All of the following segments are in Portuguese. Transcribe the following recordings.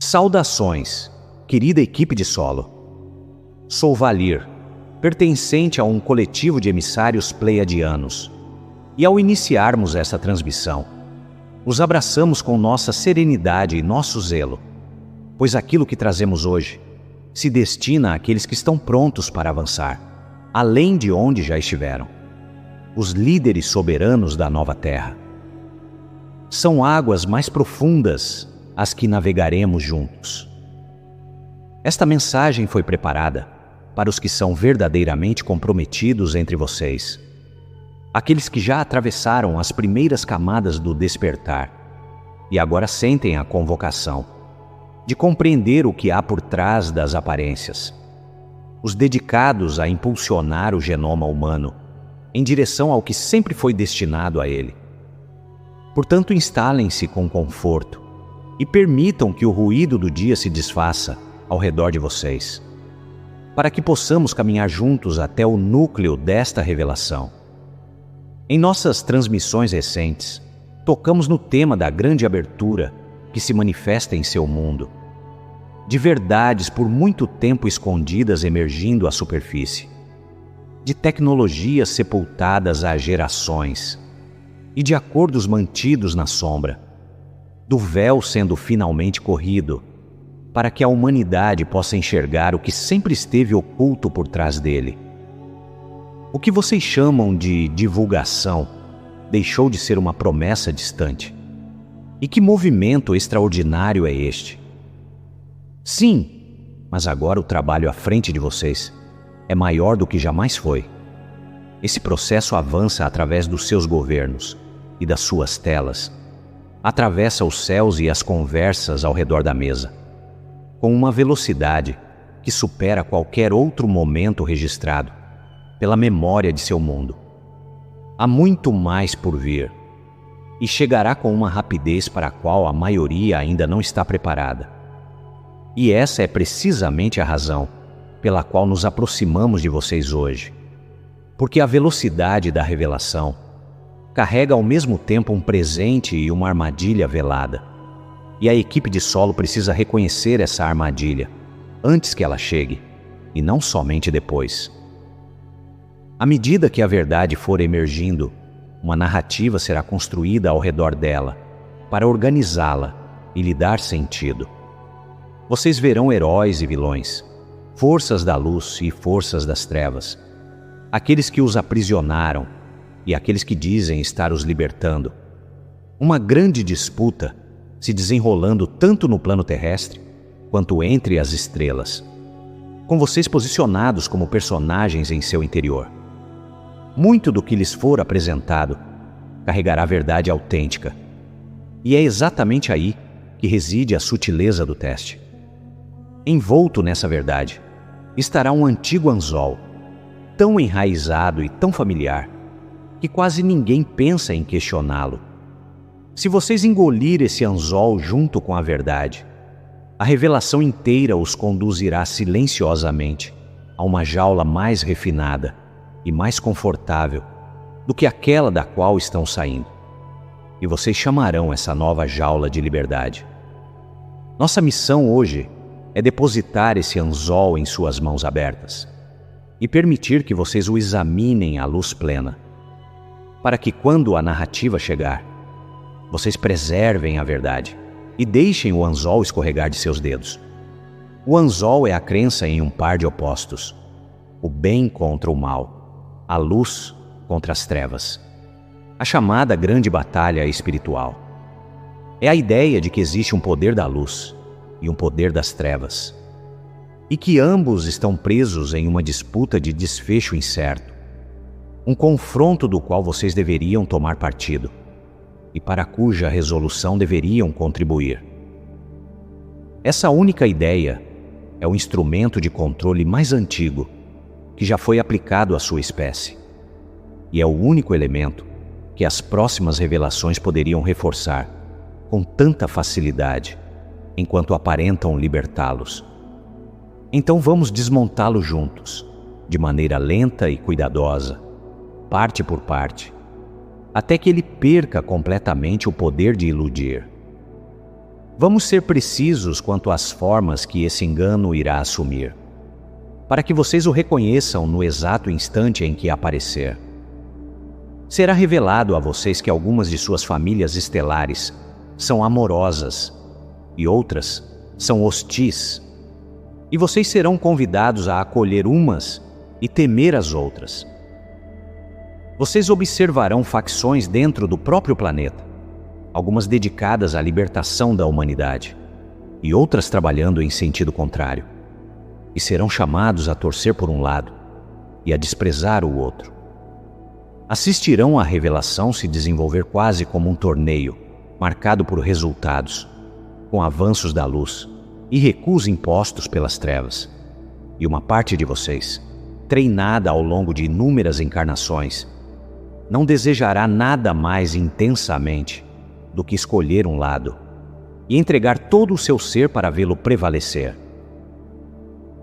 Saudações, querida equipe de solo. Sou Valir, pertencente a um coletivo de emissários pleiadianos. E ao iniciarmos essa transmissão, os abraçamos com nossa serenidade e nosso zelo, pois aquilo que trazemos hoje se destina àqueles que estão prontos para avançar, além de onde já estiveram, os líderes soberanos da nova terra. São águas mais profundas as que navegaremos juntos. Esta mensagem foi preparada para os que são verdadeiramente comprometidos entre vocês, aqueles que já atravessaram as primeiras camadas do despertar e agora sentem a convocação de compreender o que há por trás das aparências, os dedicados a impulsionar o genoma humano em direção ao que sempre foi destinado a ele. Portanto, instalem-se com conforto e permitam que o ruído do dia se desfaça ao redor de vocês, para que possamos caminhar juntos até o núcleo desta revelação. Em nossas transmissões recentes, tocamos no tema da grande abertura que se manifesta em seu mundo, de verdades por muito tempo escondidas emergindo à superfície, de tecnologias sepultadas há gerações e de acordos mantidos na sombra, do véu sendo finalmente corrido, para que a humanidade possa enxergar o que sempre esteve oculto por trás dele. O que vocês chamam de divulgação deixou de ser uma promessa distante. E que movimento extraordinário é este? Sim, mas agora o trabalho à frente de vocês é maior do que jamais foi. Esse processo avança através dos seus governos e das suas telas, atravessa os céus e as conversas ao redor da mesa, com uma velocidade que supera qualquer outro momento registrado pela memória de seu mundo. Há muito mais por vir, e chegará com uma rapidez para a qual a maioria ainda não está preparada. E essa é precisamente a razão pela qual nos aproximamos de vocês hoje, porque a velocidade da revelação carrega ao mesmo tempo um presente e uma armadilha velada, e a equipe de solo precisa reconhecer essa armadilha antes que ela chegue, e não somente depois. À medida que a verdade for emergindo, uma narrativa será construída ao redor dela para organizá-la e lhe dar sentido. Vocês verão heróis e vilões, forças da luz e forças das trevas, aqueles que os aprisionaram e aqueles que dizem estar os libertando. Uma grande disputa se desenrolando tanto no plano terrestre quanto entre as estrelas, com vocês posicionados como personagens em seu interior. Muito do que lhes for apresentado carregará a verdade autêntica, e é exatamente aí que reside a sutileza do teste. Envolto nessa verdade estará um antigo anzol, tão enraizado e tão familiar, que quase ninguém pensa em questioná-lo. Se vocês engolir esse anzol junto com a verdade, a revelação inteira os conduzirá silenciosamente a uma jaula mais refinada e mais confortável do que aquela da qual estão saindo. E vocês chamarão essa nova jaula de liberdade. Nossa missão hoje é depositar esse anzol em suas mãos abertas e permitir que vocês o examinem à luz plena, para que quando a narrativa chegar, vocês preservem a verdade e deixem o anzol escorregar de seus dedos. O anzol é a crença em um par de opostos, o bem contra o mal, a luz contra as trevas, a chamada grande batalha espiritual. É a ideia de que existe um poder da luz e um poder das trevas, e que ambos estão presos em uma disputa de desfecho incerto, um confronto do qual vocês deveriam tomar partido, e para cuja resolução deveriam contribuir. Essa única ideia é o instrumento de controle mais antigo que já foi aplicado à sua espécie, e é o único elemento que as próximas revelações poderiam reforçar com tanta facilidade, enquanto aparentam libertá-los. Então vamos desmontá-lo juntos, de maneira lenta e cuidadosa, parte por parte, até que ele perca completamente o poder de iludir. Vamos ser precisos quanto às formas que esse engano irá assumir, para que vocês o reconheçam no exato instante em que aparecer. Será revelado a vocês que algumas de suas famílias estelares são amorosas e outras são hostis, e vocês serão convidados a acolher umas e temer as outras. Vocês observarão facções dentro do próprio planeta, algumas dedicadas à libertação da humanidade e outras trabalhando em sentido contrário, e serão chamados a torcer por um lado e a desprezar o outro. Assistirão à revelação se desenvolver quase como um torneio, marcado por resultados, com avanços da luz e recuos impostos pelas trevas. E uma parte de vocês, treinada ao longo de inúmeras encarnações, não desejará nada mais intensamente do que escolher um lado e entregar todo o seu ser para vê-lo prevalecer.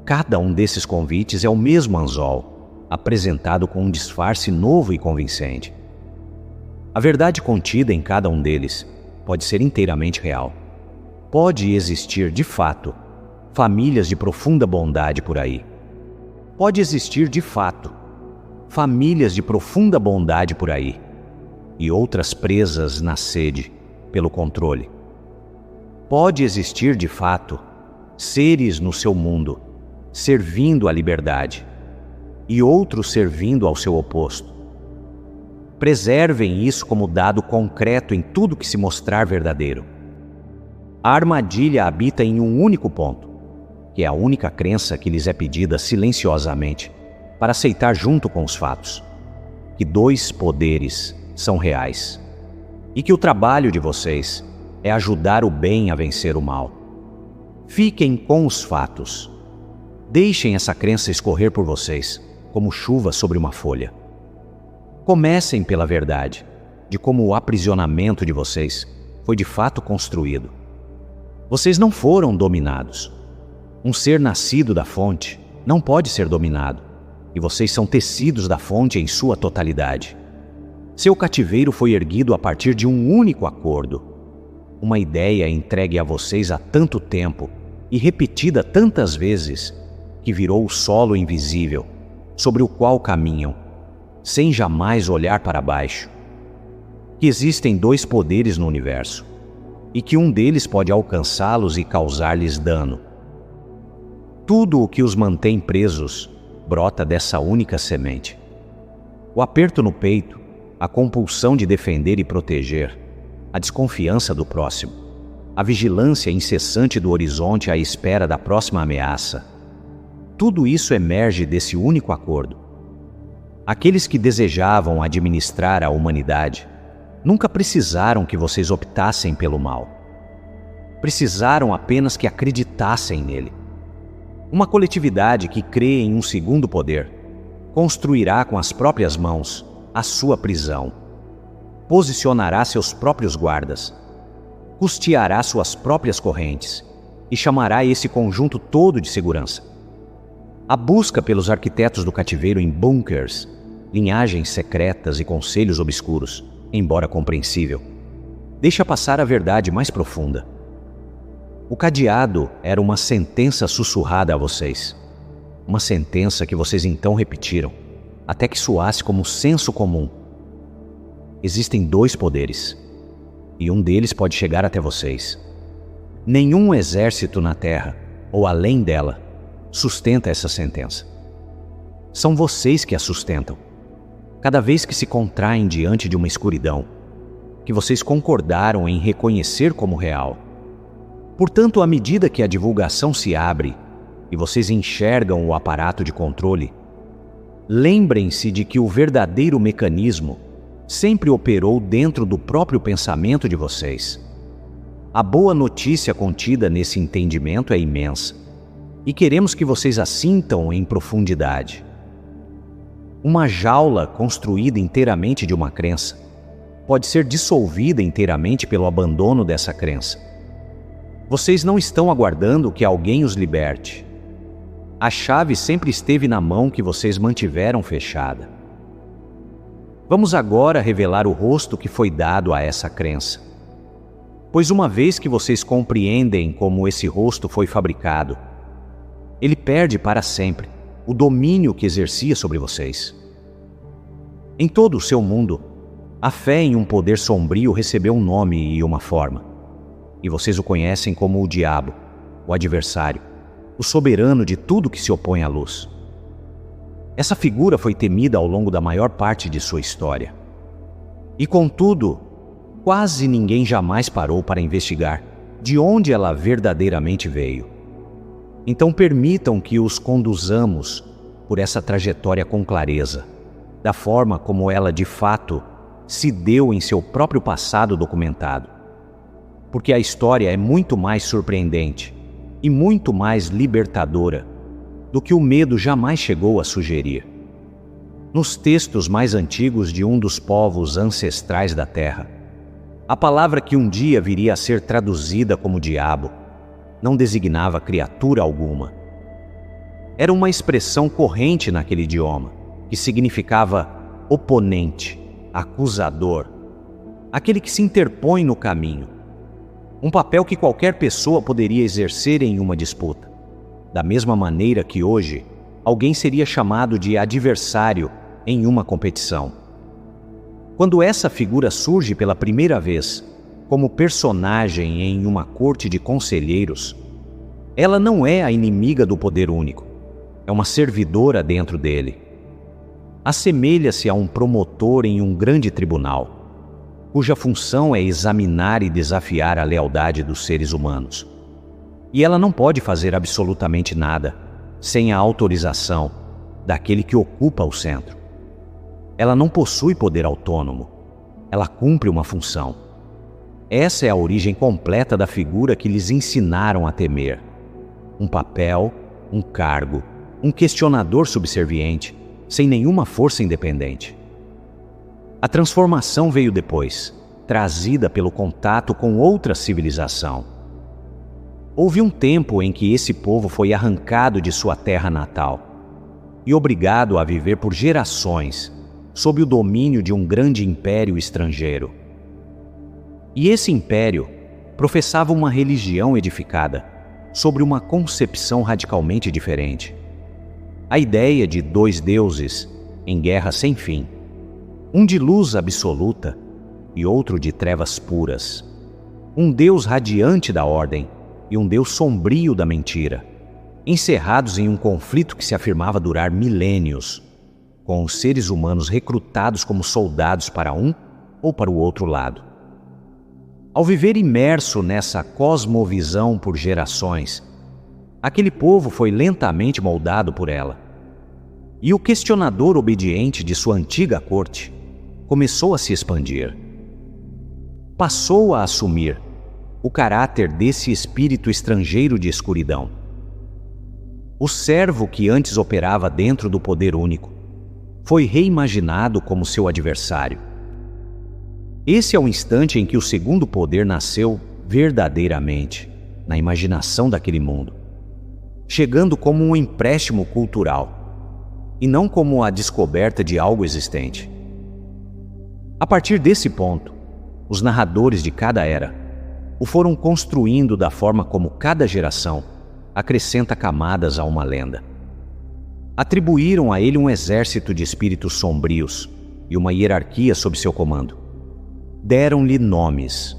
Cada um desses convites é o mesmo anzol, apresentado com um disfarce novo e convincente. A verdade contida em cada um deles pode ser inteiramente real. Pode existir, de fato, famílias de profunda bondade por aí. Pode existir, de fato, famílias de profunda bondade por aí, e outras presas na sede, pelo controle. Pode existir, de fato, seres no seu mundo, servindo à liberdade, e outros servindo ao seu oposto. Preservem isso como dado concreto em tudo que se mostrar verdadeiro. A armadilha habita em um único ponto, que é a única crença que lhes é pedida silenciosamente para aceitar junto com os fatos, que dois poderes são reais e que o trabalho de vocês é ajudar o bem a vencer o mal. Fiquem com os fatos. Deixem essa crença escorrer por vocês, como chuva sobre uma folha. Comecem pela verdade, de como o aprisionamento de vocês foi de fato construído. Vocês não foram dominados. Um ser nascido da fonte não pode ser dominado, e vocês são tecidos da fonte em sua totalidade. Seu cativeiro foi erguido a partir de um único acordo, uma ideia entregue a vocês há tanto tempo e repetida tantas vezes que virou o solo invisível sobre o qual caminham, sem jamais olhar para baixo. Que existem dois poderes no universo e que um deles pode alcançá-los e causar-lhes dano. Tudo o que os mantém presos brota dessa única semente. O aperto no peito, a compulsão de defender e proteger, a desconfiança do próximo, a vigilância incessante do horizonte à espera da próxima ameaça. Tudo isso emerge desse único acordo. Aqueles que desejavam administrar a humanidade nunca precisaram que vocês optassem pelo mal. Precisaram apenas que acreditassem nele. Uma coletividade que crê em um segundo poder construirá com as próprias mãos a sua prisão, posicionará seus próprios guardas, custeará suas próprias correntes e chamará esse conjunto todo de segurança. A busca pelos arquitetos do cativeiro em bunkers, linhagens secretas e conselhos obscuros, embora compreensível, deixa passar a verdade mais profunda. O cadeado era uma sentença sussurrada a vocês, uma sentença que vocês então repetiram, até que soasse como senso comum. Existem dois poderes, e um deles pode chegar até vocês. Nenhum exército na Terra, ou além dela, sustenta essa sentença. São vocês que a sustentam. Cada vez que se contraem diante de uma escuridão, que vocês concordaram em reconhecer como real. Portanto, à medida que a divulgação se abre e vocês enxergam o aparato de controle, lembrem-se de que o verdadeiro mecanismo sempre operou dentro do próprio pensamento de vocês. A boa notícia contida nesse entendimento é imensa, e queremos que vocês a sintam em profundidade. Uma jaula construída inteiramente de uma crença pode ser dissolvida inteiramente pelo abandono dessa crença. Vocês não estão aguardando que alguém os liberte. A chave sempre esteve na mão que vocês mantiveram fechada. Vamos agora revelar o rosto que foi dado a essa crença. Pois uma vez que vocês compreendem como esse rosto foi fabricado, ele perde para sempre o domínio que exercia sobre vocês. Em todo o seu mundo, a fé em um poder sombrio recebeu um nome e uma forma, e vocês o conhecem como o diabo, o adversário, o soberano de tudo que se opõe à luz. Essa figura foi temida ao longo da maior parte de sua história. E contudo, quase ninguém jamais parou para investigar de onde ela verdadeiramente veio. Então permitam que os conduzamos por essa trajetória com clareza, da forma como ela de fato se deu em seu próprio passado documentado. Porque a história é muito mais surpreendente e muito mais libertadora do que o medo jamais chegou a sugerir. Nos textos mais antigos de um dos povos ancestrais da Terra, a palavra que um dia viria a ser traduzida como diabo não designava criatura alguma. Era uma expressão corrente naquele idioma, que significava oponente, acusador, aquele que se interpõe no caminho. Um papel que qualquer pessoa poderia exercer em uma disputa. Da mesma maneira que hoje, alguém seria chamado de adversário em uma competição. Quando essa figura surge pela primeira vez, como personagem em uma corte de conselheiros, ela não é a inimiga do poder único, é uma servidora dentro dele. Assemelha-se a um promotor em um grande tribunal, cuja função é examinar e desafiar a lealdade dos seres humanos. E ela não pode fazer absolutamente nada sem a autorização daquele que ocupa o centro. Ela não possui poder autônomo, ela cumpre uma função. Essa é a origem completa da figura que lhes ensinaram a temer. Um papel, um cargo, um questionador subserviente, sem nenhuma força independente. A transformação veio depois, trazida pelo contato com outra civilização. Houve um tempo em que esse povo foi arrancado de sua terra natal e obrigado a viver por gerações sob o domínio de um grande império estrangeiro. E esse império professava uma religião edificada sobre uma concepção radicalmente diferente. A ideia de dois deuses em guerra sem fim, um de luz absoluta e outro de trevas puras, um Deus radiante da ordem e um Deus sombrio da mentira, encerrados em um conflito que se afirmava durar milênios, com os seres humanos recrutados como soldados para um ou para o outro lado. Ao viver imerso nessa cosmovisão por gerações, aquele povo foi lentamente moldado por ela. E o questionador obediente de sua antiga corte começou a se expandir. Passou a assumir o caráter desse espírito estrangeiro de escuridão. O servo que antes operava dentro do poder único foi reimaginado como seu adversário. Esse é o instante em que o segundo poder nasceu verdadeiramente na imaginação daquele mundo, chegando como um empréstimo cultural e não como a descoberta de algo existente. A partir desse ponto, os narradores de cada era o foram construindo da forma como cada geração acrescenta camadas a uma lenda. Atribuíram a ele um exército de espíritos sombrios e uma hierarquia sob seu comando. Deram-lhe nomes.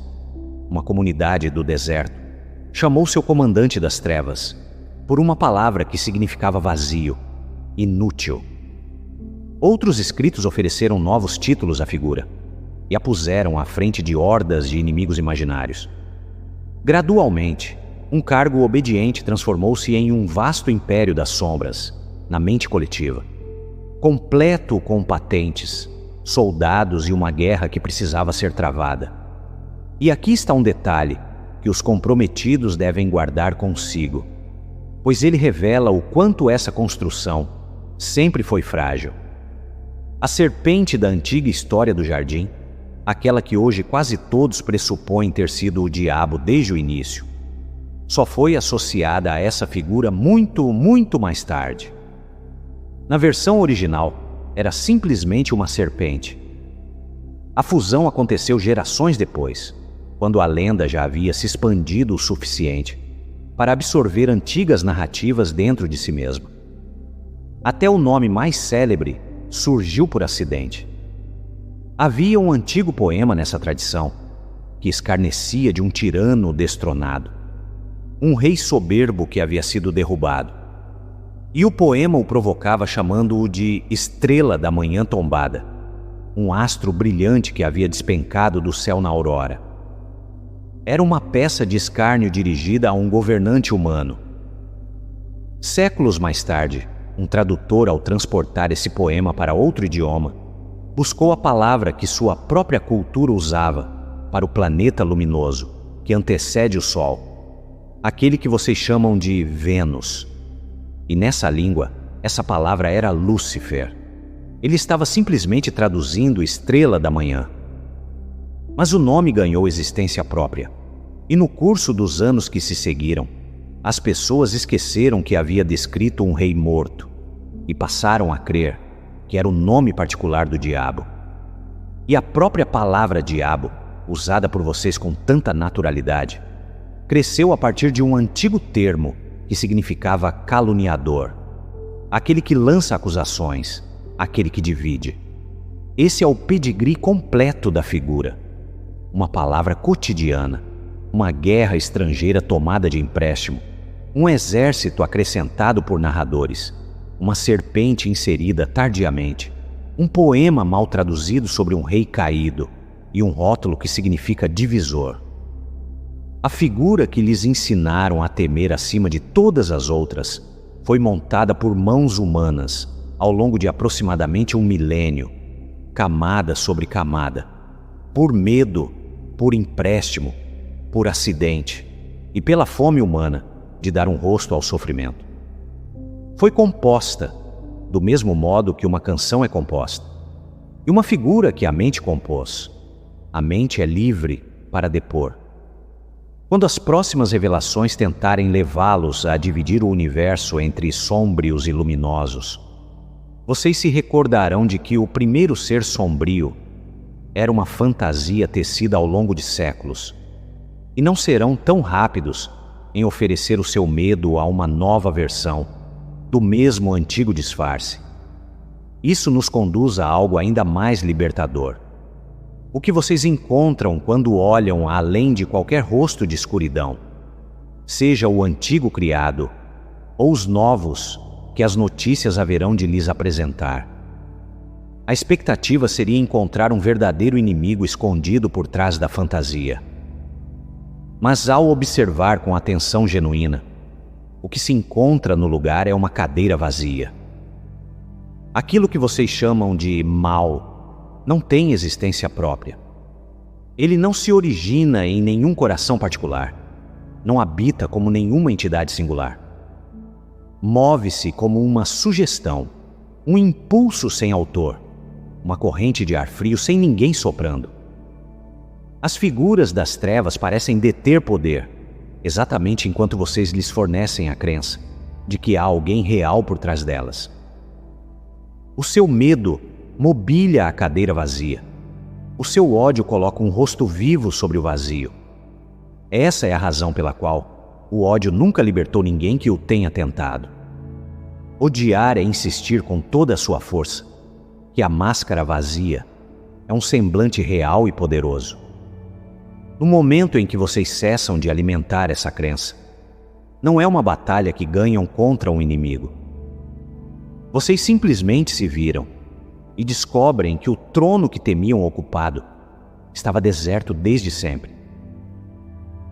Uma comunidade do deserto chamou seu comandante das trevas por uma palavra que significava vazio, inútil. Outros escritos ofereceram novos títulos à figura e a puseram à frente de hordas de inimigos imaginários. Gradualmente, um cargo obediente transformou-se em um vasto império das sombras, na mente coletiva, completo com patentes, soldados e uma guerra que precisava ser travada. E aqui está um detalhe que os comprometidos devem guardar consigo, pois ele revela o quanto essa construção sempre foi frágil. A serpente da antiga história do jardim, aquela que hoje quase todos pressupõem ter sido o diabo desde o início, só foi associada a essa figura muito mais tarde. Na versão original, era simplesmente uma serpente. A fusão aconteceu gerações depois, quando a lenda já havia se expandido o suficiente para absorver antigas narrativas dentro de si mesma. Até o nome mais célebre surgiu por acidente. Havia um antigo poema nessa tradição que escarnecia de um tirano destronado, um rei soberbo que havia sido derrubado. E o poema o provocava chamando-o de Estrela da Manhã Tombada, um astro brilhante que havia despencado do céu na aurora. Era uma peça de escárnio dirigida a um governante humano. Séculos mais tarde, um tradutor, ao transportar esse poema para outro idioma, buscou a palavra que sua própria cultura usava para o planeta luminoso que antecede o Sol, aquele que vocês chamam de Vênus. E nessa língua, essa palavra era Lúcifer. Ele estava simplesmente traduzindo Estrela da Manhã. Mas o nome ganhou existência própria, e no curso dos anos que se seguiram, as pessoas esqueceram que havia descrito um rei morto e passaram a crer que era o nome particular do diabo. E a própria palavra diabo, usada por vocês com tanta naturalidade, cresceu a partir de um antigo termo que significava caluniador, aquele que lança acusações, aquele que divide. Esse é o pedigree completo da figura. Uma palavra cotidiana, uma guerra estrangeira tomada de empréstimo, um exército acrescentado por narradores, uma serpente inserida tardiamente, um poema mal traduzido sobre um rei caído e um rótulo que significa divisor. A figura que lhes ensinaram a temer acima de todas as outras foi montada por mãos humanas ao longo de aproximadamente 1 milênio, camada sobre camada, por medo, por empréstimo, por acidente e pela fome humana de dar um rosto ao sofrimento. Foi composta do mesmo modo que uma canção é composta, e uma figura que a mente compôs. A mente é livre para depor. Quando as próximas revelações tentarem levá-los a dividir o universo entre sômbrios e luminosos, vocês se recordarão de que o primeiro ser sombrio era uma fantasia tecida ao longo de séculos, e não serão tão rápidos em oferecer o seu medo a uma nova versão do mesmo antigo disfarce. Isso nos conduz a algo ainda mais libertador. O que vocês encontram quando olham além de qualquer rosto de escuridão, seja o antigo criado ou os novos que as notícias haverão de lhes apresentar. A expectativa seria encontrar um verdadeiro inimigo escondido por trás da fantasia. Mas ao observar com atenção genuína, o que se encontra no lugar é uma cadeira vazia. Aquilo que vocês chamam de mal não tem existência própria. Ele não se origina em nenhum coração particular, não habita como nenhuma entidade singular. Move-se como uma sugestão, um impulso sem autor, uma corrente de ar frio sem ninguém soprando. As figuras das trevas parecem deter poder, exatamente enquanto vocês lhes fornecem a crença de que há alguém real por trás delas. O seu medo mobília a cadeira vazia. O seu ódio coloca um rosto vivo sobre o vazio. Essa é a razão pela qual o ódio nunca libertou ninguém que o tenha tentado. Odiar é insistir com toda a sua força que a máscara vazia é um semblante real e poderoso. No momento em que vocês cessam de alimentar essa crença, não é uma batalha que ganham contra um inimigo. Vocês simplesmente se viram e descobrem que o trono que temiam ocupado estava deserto desde sempre.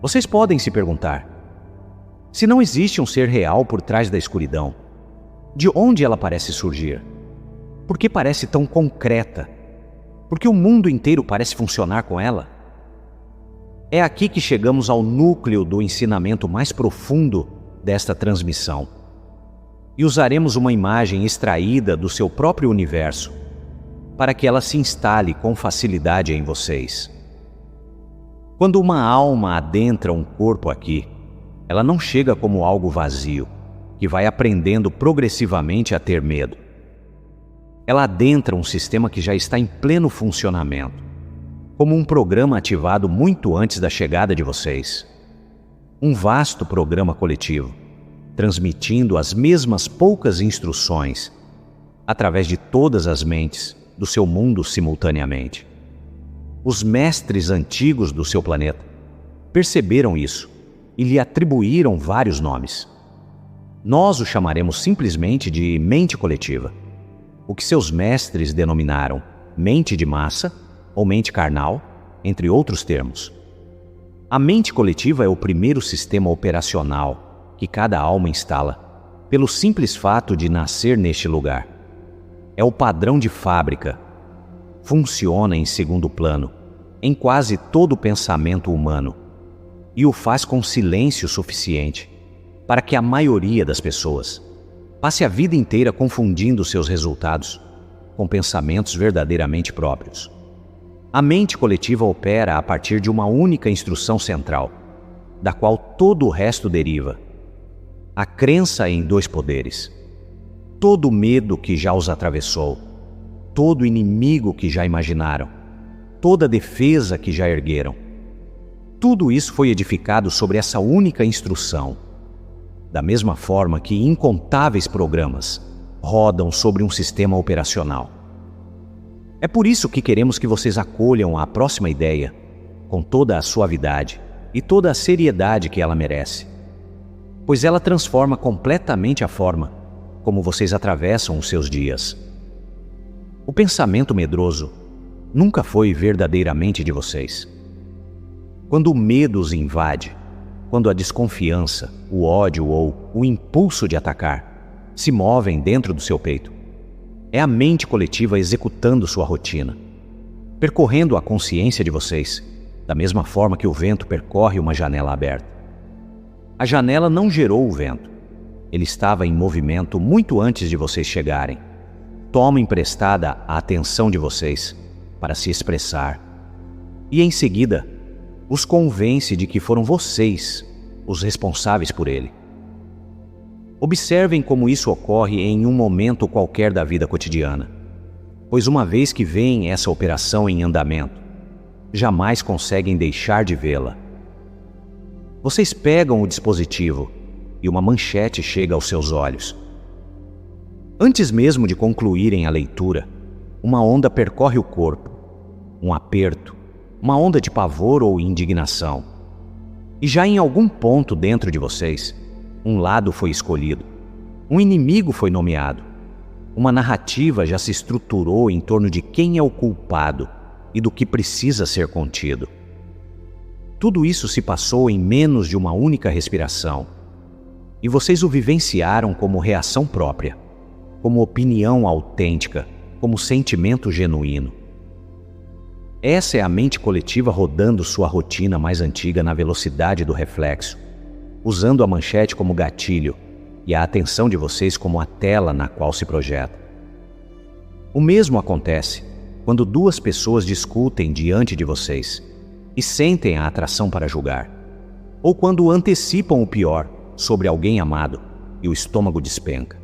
Vocês podem se perguntar: se não existe um ser real por trás da escuridão, de onde ela parece surgir? Por que parece tão concreta? Por que o mundo inteiro parece funcionar com ela? É aqui que chegamos ao núcleo do ensinamento mais profundo desta transmissão. E usaremos uma imagem extraída do seu próprio universo para que ela se instale com facilidade em vocês. Quando uma alma adentra um corpo aqui, ela não chega como algo vazio, que vai aprendendo progressivamente a ter medo. Ela adentra um sistema que já está em pleno funcionamento. como um programa ativado muito antes da chegada de vocês. Um vasto programa coletivo, transmitindo as mesmas poucas instruções através de todas as mentes do seu mundo simultaneamente. Os mestres antigos do seu planeta perceberam isso e lhe atribuíram vários nomes. Nós o chamaremos simplesmente de mente coletiva, o que seus mestres denominaram mente de massa ou mente carnal, entre outros termos. A mente coletiva é o primeiro sistema operacional que cada alma instala, pelo simples fato de nascer neste lugar. É o padrão de fábrica. Funciona em segundo plano, em quase todo o pensamento humano, e o faz com silêncio suficiente para que a maioria das pessoas passe a vida inteira confundindo seus resultados com pensamentos verdadeiramente próprios. A mente coletiva opera a partir de uma única instrução central, da qual todo o resto deriva: a crença em dois poderes. Todo o medo que já os atravessou, todo inimigo que já imaginaram, toda defesa que já ergueram, tudo isso foi edificado sobre essa única instrução, da mesma forma que incontáveis programas rodam sobre um sistema operacional. É por isso que queremos que vocês acolham a próxima ideia com toda a suavidade e toda a seriedade que ela merece, pois ela transforma completamente a forma como vocês atravessam os seus dias. O pensamento medroso nunca foi verdadeiramente de vocês. Quando o medo os invade, quando a desconfiança, o ódio ou o impulso de atacar se movem dentro do seu peito, é a mente coletiva executando sua rotina, percorrendo a consciência de vocês, da mesma forma que o vento percorre uma janela aberta. A janela não gerou o vento. Ele estava em movimento muito antes de vocês chegarem. Toma emprestada a atenção de vocês para se expressar e, em seguida, os convence de que foram vocês os responsáveis por ele. Observem como isso ocorre em um momento qualquer da vida cotidiana, pois uma vez que veem essa operação em andamento, jamais conseguem deixar de vê-la. Vocês pegam o dispositivo e uma manchete chega aos seus olhos. Antes mesmo de concluírem a leitura, uma onda percorre o corpo, um aperto, uma onda de pavor ou indignação. E já em algum ponto dentro de vocês, um lado foi escolhido, um inimigo foi nomeado, uma narrativa já se estruturou em torno de quem é o culpado e do que precisa ser contido. Tudo isso se passou em menos de uma única respiração, e vocês o vivenciaram como reação própria, como opinião autêntica, como sentimento genuíno. Essa é a mente coletiva rodando sua rotina mais antiga na velocidade do reflexo, usando a manchete como gatilho e a atenção de vocês como a tela na qual se projeta. O mesmo acontece quando duas pessoas discutem diante de vocês e sentem a atração para julgar, ou quando antecipam o pior sobre alguém amado e o estômago despenca.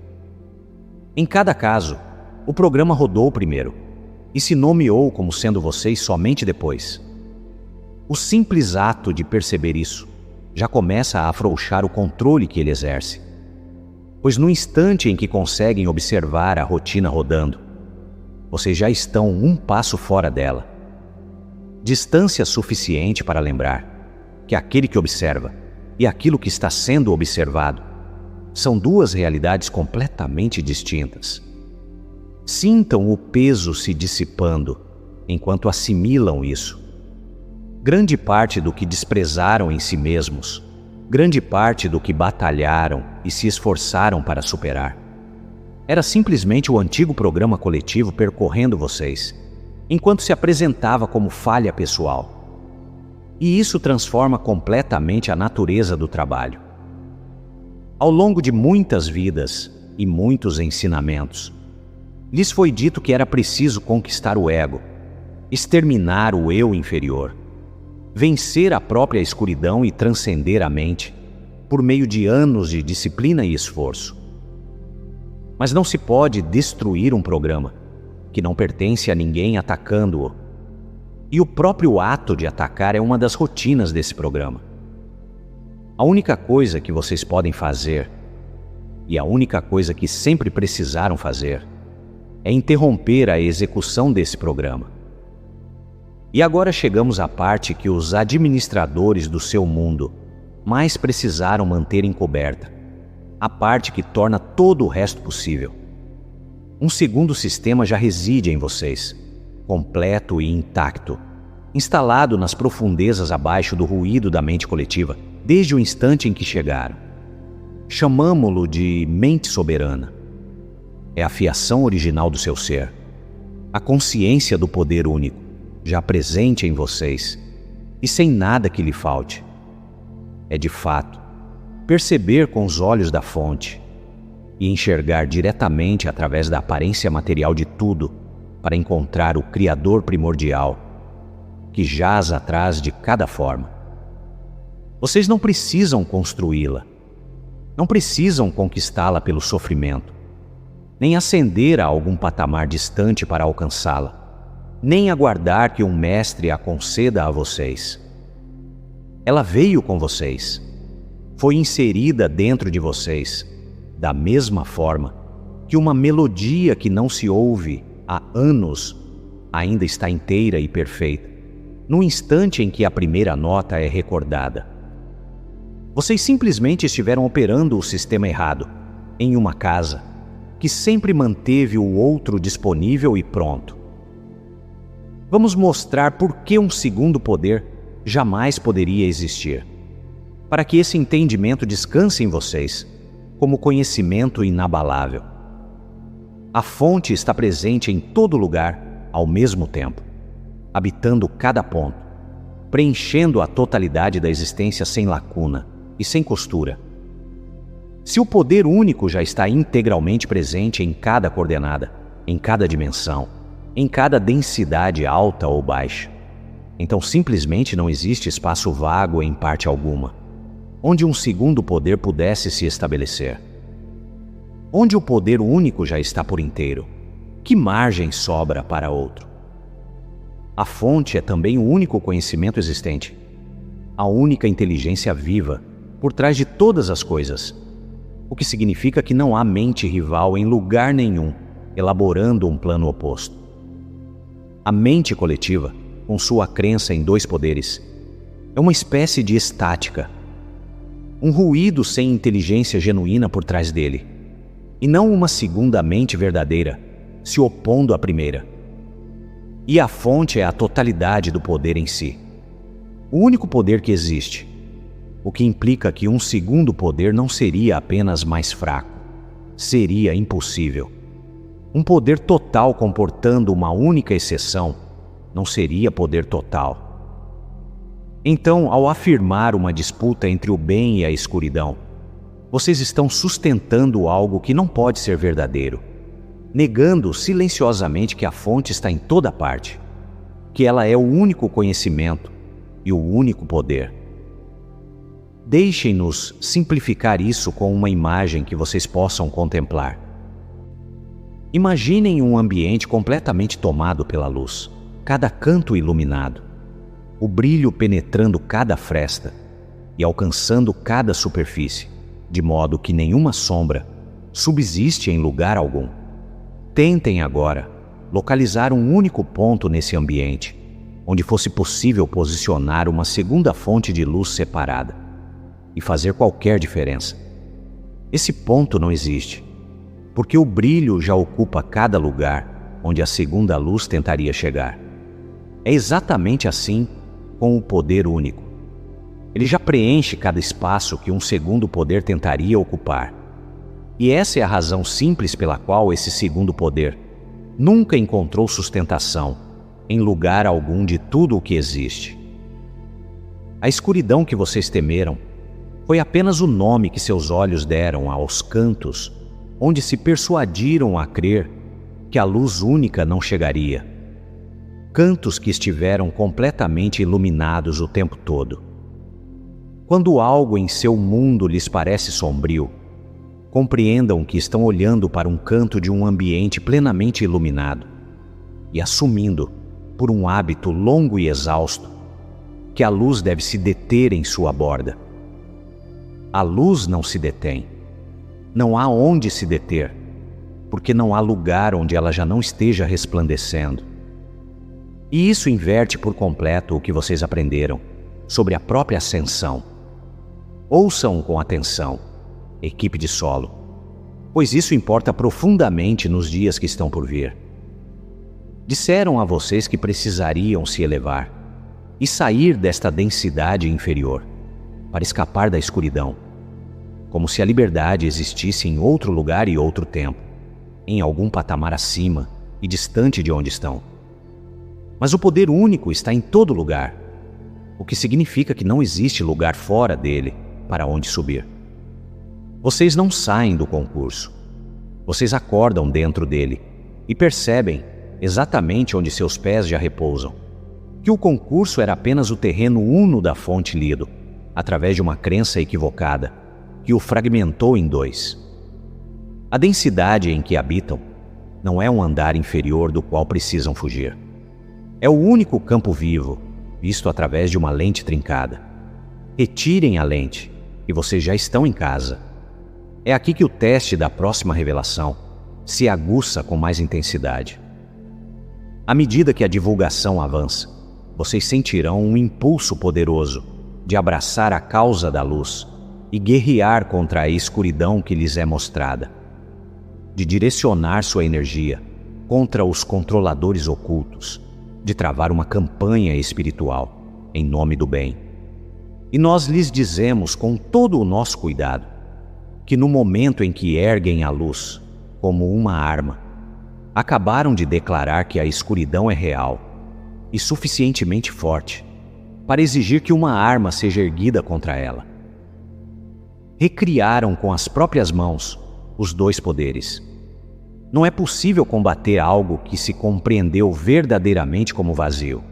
Em cada caso, o programa rodou primeiro e se nomeou como sendo vocês somente depois. O simples ato de perceber isso já começa a afrouxar o controle que ele exerce, pois no instante em que conseguem observar a rotina rodando, vocês já estão um passo fora dela. Distância suficiente para lembrar que aquele que observa e aquilo que está sendo observado são duas realidades completamente distintas. Sintam o peso se dissipando enquanto assimilam isso. Grande parte do que desprezaram em si mesmos, grande parte do que batalharam e se esforçaram para superar, era simplesmente o antigo programa coletivo percorrendo vocês, enquanto se apresentava como falha pessoal. E isso transforma completamente a natureza do trabalho. Ao longo de muitas vidas e muitos ensinamentos, lhes foi dito que era preciso conquistar o ego, exterminar o eu inferior, vencer a própria escuridão e transcender a mente por meio de anos de disciplina e esforço. Mas não se pode destruir um programa que não pertence a ninguém atacando-o. E o próprio ato de atacar é uma das rotinas desse programa. A única coisa que vocês podem fazer, e a única coisa que sempre precisaram fazer, é interromper a execução desse programa. E agora chegamos à parte que os administradores do seu mundo mais precisaram manter encoberta, a parte que torna todo o resto possível. Um segundo sistema já reside em vocês, completo e intacto, instalado nas profundezas abaixo do ruído da mente coletiva, desde o instante em que chegaram. Chamamo-lo de mente soberana. É a fiação original do seu ser, a consciência do poder único, já presente em vocês e sem nada que lhe falte. É de fato perceber com os olhos da fonte e enxergar diretamente através da aparência material de tudo para encontrar o Criador primordial que jaz atrás de cada forma. Vocês não precisam construí-la, não precisam conquistá-la pelo sofrimento, nem ascender a algum patamar distante para alcançá-la, nem aguardar que um mestre a conceda a vocês. Ela veio com vocês, foi inserida dentro de vocês, da mesma forma que uma melodia que não se ouve há anos ainda está inteira e perfeita, no instante em que a primeira nota é recordada. Vocês simplesmente estiveram operando o sistema errado, em uma casa que sempre manteve o outro disponível e pronto. Vamos mostrar por que um segundo poder jamais poderia existir, para que esse entendimento descanse em vocês, como conhecimento inabalável. A fonte está presente em todo lugar, ao mesmo tempo, habitando cada ponto, preenchendo a totalidade da existência sem lacuna e sem costura. Se o poder único já está integralmente presente em cada coordenada, em cada dimensão, em cada densidade alta ou baixa, então simplesmente não existe espaço vago em parte alguma, onde um segundo poder pudesse se estabelecer. Onde o poder único já está por inteiro, que margem sobra para outro? A fonte é também o único conhecimento existente, a única inteligência viva por trás de todas as coisas, o que significa que não há mente rival em lugar nenhum, elaborando um plano oposto. A mente coletiva, com sua crença em dois poderes, é uma espécie de estática, um ruído sem inteligência genuína por trás dele, e não uma segunda mente verdadeira, se opondo à primeira. E a fonte é a totalidade do poder em si, o único poder que existe, o que implica que um segundo poder não seria apenas mais fraco, seria impossível. Um poder total comportando uma única exceção não seria poder total. Então, ao afirmar uma disputa entre o bem e a escuridão, vocês estão sustentando algo que não pode ser verdadeiro, negando silenciosamente que a fonte está em toda parte, que ela é o único conhecimento e o único poder. Deixem-nos simplificar isso com uma imagem que vocês possam contemplar. Imaginem um ambiente completamente tomado pela luz, cada canto iluminado, o brilho penetrando cada fresta e alcançando cada superfície, de modo que nenhuma sombra subsiste em lugar algum. Tentem agora localizar um único ponto nesse ambiente, onde fosse possível posicionar uma segunda fonte de luz separada e fazer qualquer diferença. Esse ponto não existe, porque o brilho já ocupa cada lugar onde a segunda luz tentaria chegar. É exatamente assim com o poder único. Ele já preenche cada espaço que um segundo poder tentaria ocupar. E essa é a razão simples pela qual esse segundo poder nunca encontrou sustentação em lugar algum de tudo o que existe. A escuridão que vocês temeram foi apenas o nome que seus olhos deram aos cantos onde se persuadiram a crer que a luz única não chegaria. Cantos que estiveram completamente iluminados o tempo todo. Quando algo em seu mundo lhes parece sombrio, compreendam que estão olhando para um canto de um ambiente plenamente iluminado e assumindo por um hábito longo e exausto, que a luz deve se deter em sua borda. A luz não se detém. Não há onde se deter, porque não há lugar onde ela já não esteja resplandecendo. E isso inverte por completo o que vocês aprenderam sobre a própria ascensão. Ouçam com atenção, equipe de solo, pois isso importa profundamente nos dias que estão por vir. Disseram a vocês que precisariam se elevar e sair desta densidade inferior para escapar da escuridão, como se a liberdade existisse em outro lugar e outro tempo, em algum patamar acima e distante de onde estão. Mas o poder único está em todo lugar, o que significa que não existe lugar fora dele para onde subir. Vocês não saem do concurso. Vocês acordam dentro dele e percebem, exatamente onde seus pés já repousam, que o concurso era apenas o terreno uno da fonte lido, através de uma crença equivocada, que o fragmentou em dois. A densidade em que habitam não é um andar inferior do qual precisam fugir. É o único campo vivo, visto através de uma lente trincada. Retirem a lente e vocês já estão em casa. É aqui que o teste da próxima revelação se aguça com mais intensidade. À medida que a divulgação avança, vocês sentirão um impulso poderoso de abraçar a causa da luz e guerrear contra a escuridão que lhes é mostrada, de direcionar sua energia contra os controladores ocultos, de travar uma campanha espiritual em nome do bem. E nós lhes dizemos com todo o nosso cuidado que no momento em que erguem a luz como uma arma, acabaram de declarar que a escuridão é real e suficientemente forte para exigir que uma arma seja erguida contra ela. Recriaram com as próprias mãos os dois poderes. Não é possível combater algo que se compreendeu verdadeiramente como vazio.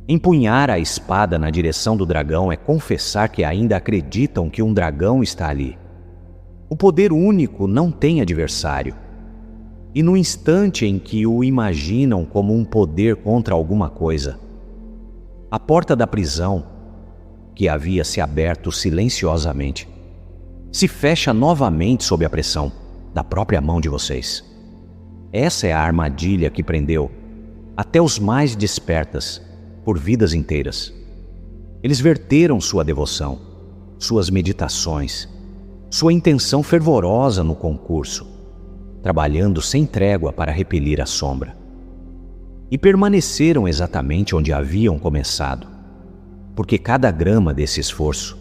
Empunhar a espada na direção do dragão é confessar que ainda acreditam que um dragão está ali. O poder único não tem adversário. E no instante em que o imaginam como um poder contra alguma coisa, a porta da prisão, que havia se aberto silenciosamente, se fecha novamente sob a pressão da própria mão de vocês. Essa é a armadilha que prendeu até os mais despertas por vidas inteiras. Eles verteram sua devoção, suas meditações, sua intenção fervorosa no concurso, trabalhando sem trégua para repelir a sombra. E permaneceram exatamente onde haviam começado, porque cada grama desse esforço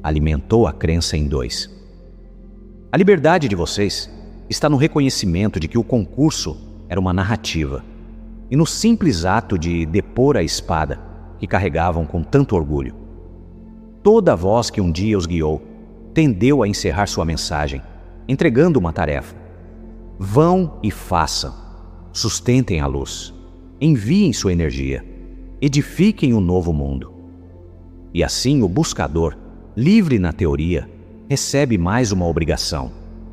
alimentou a crença em dois. A liberdade de vocês está no reconhecimento de que o concurso era uma narrativa e no simples ato de depor a espada que carregavam com tanto orgulho. Toda a voz que um dia os guiou tendeu a encerrar sua mensagem, entregando uma tarefa. Vão e façam, sustentem a luz, enviem sua energia, edifiquem um novo mundo. E assim o buscador, livre na teoria, recebe mais uma obrigação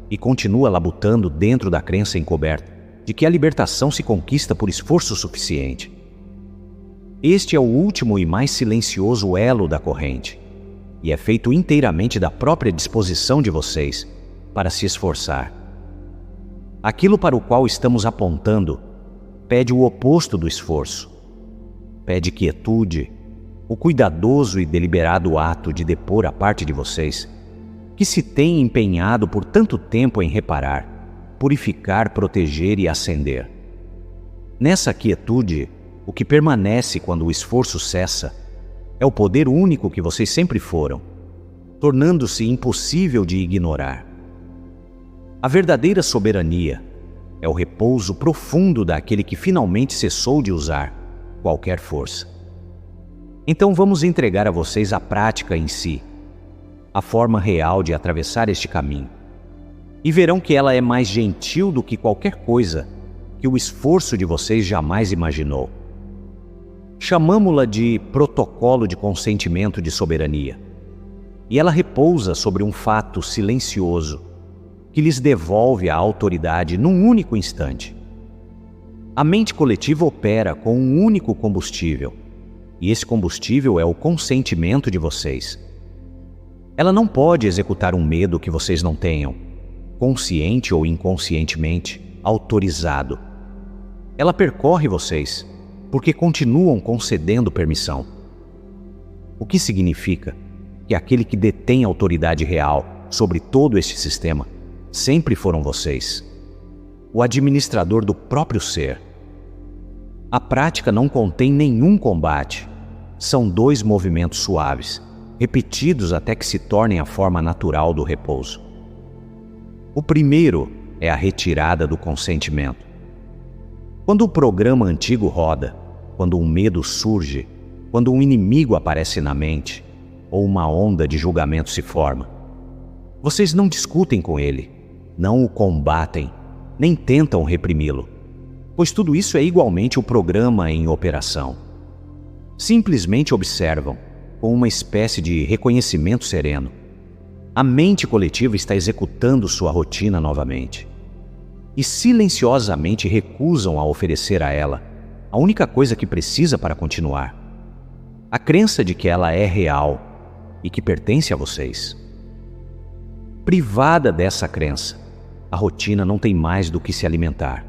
e continua labutando dentro da crença encoberta de que a libertação se conquista por esforço suficiente. Este é o último e mais silencioso elo da corrente, e é feito inteiramente da própria disposição de vocês para se esforçar. Aquilo para o qual estamos apontando pede o oposto do esforço. Pede quietude, o cuidadoso e deliberado ato de depor a parte de vocês que se tem empenhado por tanto tempo em reparar, purificar, proteger e ascender. Nessa quietude, o que permanece quando o esforço cessa é o poder único que vocês sempre foram, tornando-se impossível de ignorar. A verdadeira soberania é o repouso profundo daquele que finalmente cessou de usar qualquer força. Então vamos entregar a vocês a prática em si, a forma real de atravessar este caminho. E verão que ela é mais gentil do que qualquer coisa que o esforço de vocês jamais imaginou. Chamamo-la de protocolo de consentimento de soberania. E ela repousa sobre um fato silencioso que lhes devolve a autoridade num único instante. A mente coletiva opera com um único combustível, e esse combustível é o consentimento de vocês. Ela não pode executar um medo que vocês não tenham, consciente ou inconscientemente, autorizado. Ela percorre vocês, porque continuam concedendo permissão. O que significa que aquele que detém autoridade real sobre todo este sistema sempre foram vocês, o administrador do próprio ser. A prática não contém nenhum combate. São 2 movimentos suaves, repetidos até que se tornem a forma natural do repouso. O primeiro é a retirada do consentimento. Quando o programa antigo roda, quando um medo surge, quando um inimigo aparece na mente, ou uma onda de julgamento se forma, vocês não discutem com ele, não o combatem, nem tentam reprimi-lo, pois tudo isso é igualmente o programa em operação. Simplesmente observam, com uma espécie de reconhecimento sereno. A mente coletiva está executando sua rotina novamente. E silenciosamente recusam a oferecer a ela a única coisa que precisa para continuar. A crença de que ela é real e que pertence a vocês. Privada dessa crença, a rotina não tem mais do que se alimentar.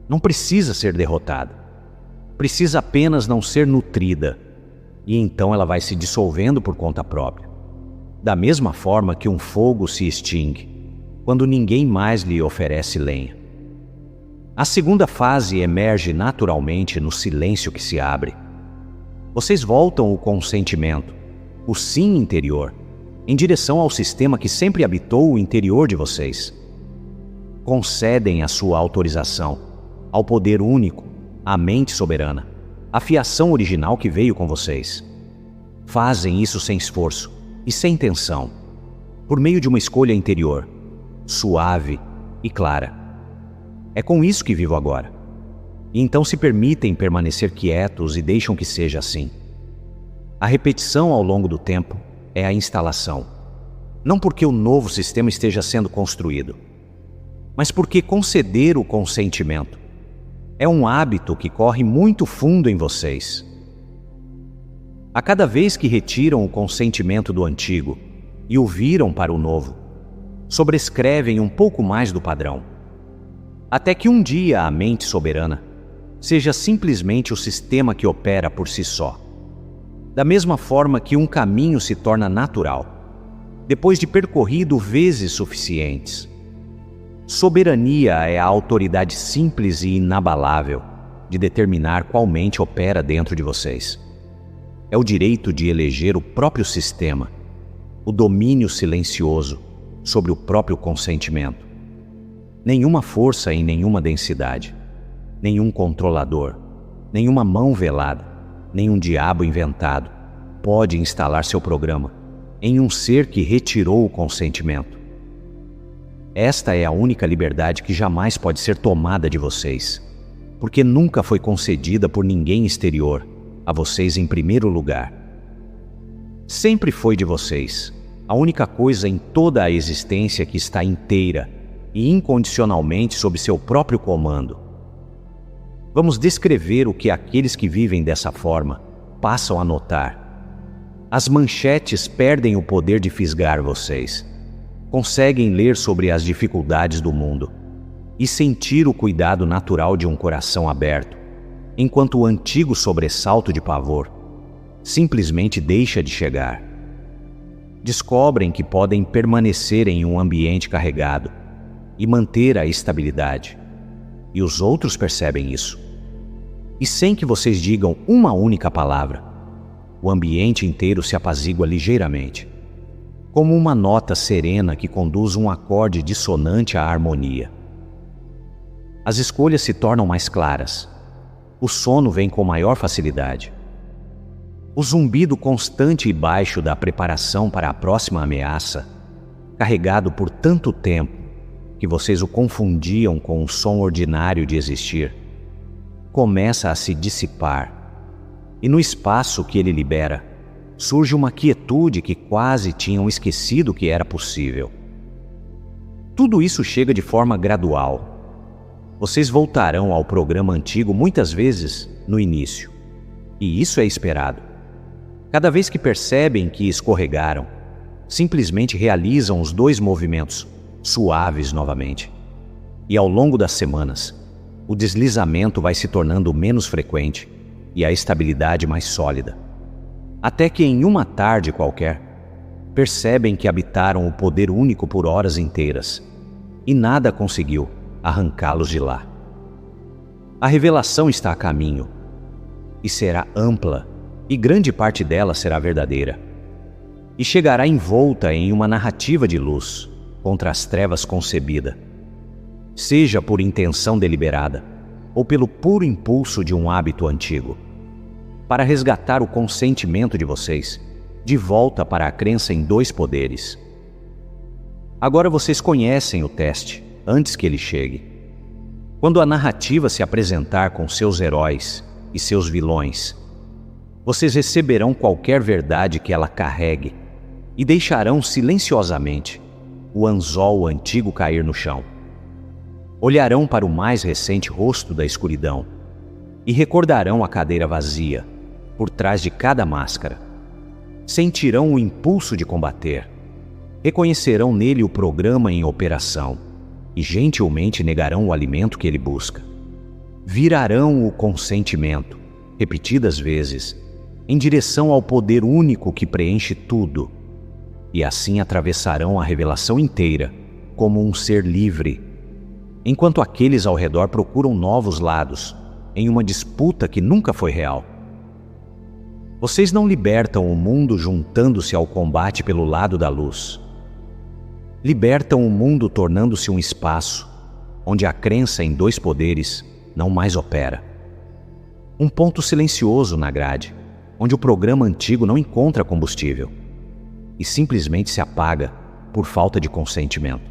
Não precisa ser derrotada. Precisa apenas não ser nutrida, e então ela vai se dissolvendo por conta própria. Da mesma forma que um fogo se extingue, quando ninguém mais lhe oferece lenha. A segunda fase emerge naturalmente no silêncio que se abre. Vocês voltam o consentimento, o sim interior, em direção ao sistema que sempre habitou o interior de vocês. Concedem a sua autorização ao poder único, à mente soberana, a fiação original que veio com vocês. Fazem isso sem esforço e sem tensão, por meio de uma escolha interior, suave e clara. É com isso que vivo agora. E então se permitem permanecer quietos e deixam que seja assim. A repetição ao longo do tempo é a instalação, não porque o novo sistema esteja sendo construído, mas porque conceder o consentimento é um hábito que corre muito fundo em vocês. A cada vez que retiram o consentimento do antigo e o viram para o novo, sobrescrevem um pouco mais do padrão, até que um dia a mente soberana seja simplesmente o sistema que opera por si só. Da mesma forma que um caminho se torna natural, depois de percorrido vezes suficientes. Soberania é a autoridade simples e inabalável de determinar qual mente opera dentro de vocês. É o direito de eleger o próprio sistema, o domínio silencioso sobre o próprio consentimento. Nenhuma força em nenhuma densidade, nenhum controlador, nenhuma mão velada, nenhum diabo inventado pode instalar seu programa em um ser que retirou o consentimento. Esta é a única liberdade que jamais pode ser tomada de vocês, porque nunca foi concedida por ninguém exterior a vocês em primeiro lugar. Sempre foi de vocês, a única coisa em toda a existência que está inteira e incondicionalmente sob seu próprio comando. Vamos descrever o que aqueles que vivem dessa forma passam a notar. As manchetes perdem o poder de fisgar vocês. Conseguem ler sobre as dificuldades do mundo e sentir o cuidado natural de um coração aberto, enquanto o antigo sobressalto de pavor simplesmente deixa de chegar. Descobrem que podem permanecer em um ambiente carregado e manter a estabilidade, e os outros percebem isso. E sem que vocês digam uma única palavra, o ambiente inteiro se apazigua ligeiramente, como uma nota serena que conduz um acorde dissonante à harmonia. As escolhas se tornam mais claras. O sono vem com maior facilidade. O zumbido constante e baixo da preparação para a próxima ameaça, carregado por tanto tempo que vocês o confundiam com o som ordinário de existir, começa a se dissipar, e no espaço que ele libera, surge uma quietude que quase tinham esquecido que era possível. Tudo isso chega de forma gradual. vocês voltarão ao programa antigo muitas vezes no início. E isso é esperado. Cada vez que percebem que escorregaram, simplesmente realizam os 2 movimentos suaves novamente. E ao longo das semanas, o deslizamento vai se tornando menos frequente e a estabilidade mais sólida. Até que em uma tarde qualquer, percebem que habitaram o poder único por horas inteiras e nada conseguiu arrancá-los de lá. A revelação está a caminho e será ampla, e grande parte dela será verdadeira. E chegará envolta em uma narrativa de luz contra as trevas concebida, seja por intenção deliberada ou pelo puro impulso de um hábito antigo, para resgatar o consentimento de vocês de volta para a crença em 2 poderes. Agora vocês conhecem o teste antes que ele chegue. Quando a narrativa se apresentar com seus heróis e seus vilões, vocês receberão qualquer verdade que ela carregue e deixarão silenciosamente o anzol antigo cair no chão. Olharão para o mais recente rosto da escuridão e recordarão a cadeira vazia por trás de cada máscara. Sentirão o impulso de combater, reconhecerão nele o programa em operação e gentilmente negarão o alimento que ele busca. Virarão o consentimento, repetidas vezes, em direção ao poder único que preenche tudo, e assim atravessarão a revelação inteira como um ser livre, enquanto aqueles ao redor procuram novos lados em uma disputa que nunca foi real. Vocês não libertam o mundo juntando-se ao combate pelo lado da luz. Libertam o mundo tornando-se um espaço onde a crença em 2 poderes não mais opera. Um ponto silencioso na grade, onde o programa antigo não encontra combustível e simplesmente se apaga por falta de consentimento.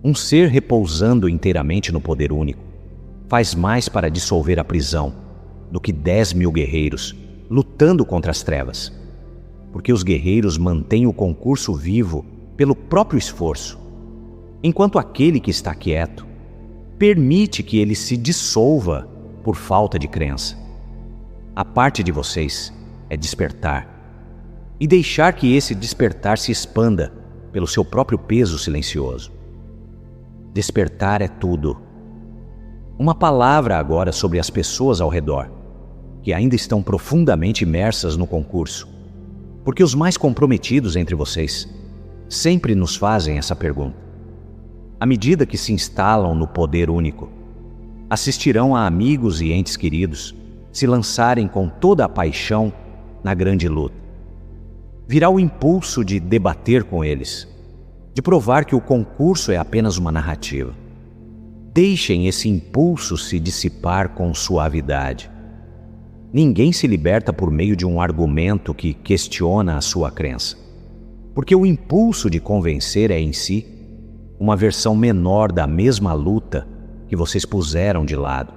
Um ser repousando inteiramente no poder único faz mais para dissolver a prisão do que 10.000 guerreiros lutando contra as trevas, porque os guerreiros mantêm o concurso vivo pelo próprio esforço, enquanto aquele que está quieto permite que ele se dissolva por falta de crença. A parte de vocês é despertar e deixar que esse despertar se expanda pelo seu próprio peso silencioso. Despertar é tudo. Uma palavra agora sobre as pessoas ao redor, que ainda estão profundamente imersas no concurso, porque os mais comprometidos entre vocês sempre nos fazem essa pergunta. À medida que se instalam no poder único, assistirão a amigos e entes queridos se lançarem com toda a paixão na grande luta. Virá o impulso de debater com eles, de provar que o concurso é apenas uma narrativa. Deixem esse impulso se dissipar com suavidade. Ninguém se liberta por meio de um argumento que questiona a sua crença, porque o impulso de convencer é em si uma versão menor da mesma luta que vocês puseram de lado.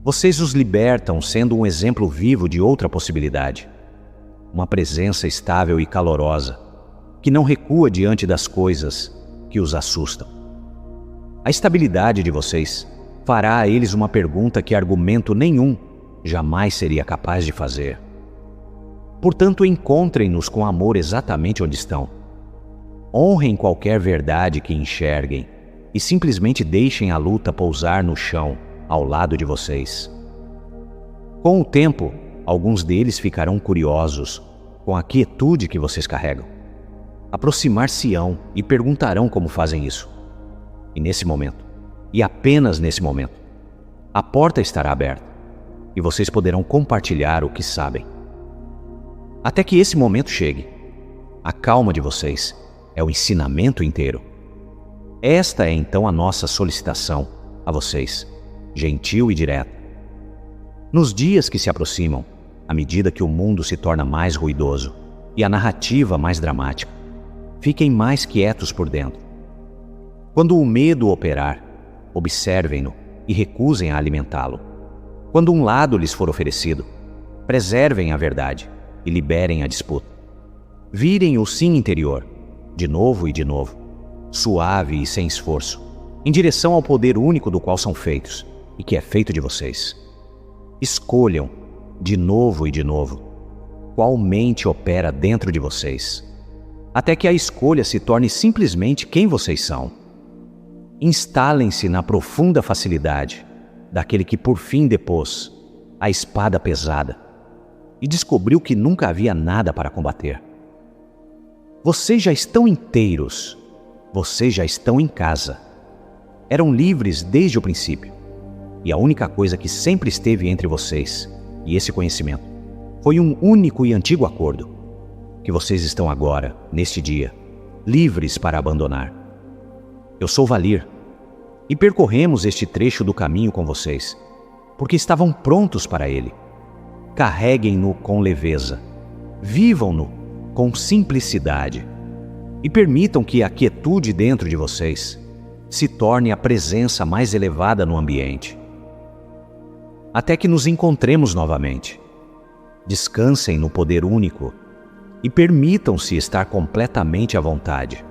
Vocês os libertam sendo um exemplo vivo de outra possibilidade, uma presença estável e calorosa, que não recua diante das coisas que os assustam. A estabilidade de vocês fará a eles uma pergunta que argumento nenhum jamais seria capaz de fazer. Portanto, encontrem-nos com amor exatamente onde estão. Honrem qualquer verdade que enxerguem e simplesmente deixem a luta pousar no chão ao lado de vocês. Com o tempo, alguns deles ficarão curiosos com a quietude que vocês carregam. Aproximar-se-ão e perguntarão como fazem isso. E nesse momento, e apenas nesse momento, a porta estará aberta e vocês poderão compartilhar o que sabem. Até que esse momento chegue, a calma de vocês é o ensinamento inteiro. Esta é então a nossa solicitação a vocês, gentil e direta. Nos dias que se aproximam, à medida que o mundo se torna mais ruidoso e a narrativa mais dramática, fiquem mais quietos por dentro. Quando o medo operar, observem-no e recusem a alimentá-lo. Quando um lado lhes for oferecido, preservem a verdade e liberem a disputa. Virem o sim interior, de novo e de novo, suave e sem esforço, em direção ao poder único do qual são feitos e que é feito de vocês. Escolham, de novo e de novo, qual mente opera dentro de vocês, até que a escolha se torne simplesmente quem vocês são. Instalem-se na profunda facilidade daquele que por fim depôs a espada pesada e descobriu que nunca havia nada para combater. Vocês já estão inteiros, vocês já estão em casa. Eram livres desde o princípio, e a única coisa que sempre esteve entre vocês e esse conhecimento foi um único e antigo acordo, que vocês estão agora, neste dia, livres para abandonar. Eu sou Valir, e percorremos este trecho do caminho com vocês, porque estavam prontos para ele. Carreguem-no com leveza, vivam-no com simplicidade, e permitam que a quietude dentro de vocês se torne a presença mais elevada no ambiente. Até que nos encontremos novamente. Descansem no poder único e permitam-se estar completamente à vontade.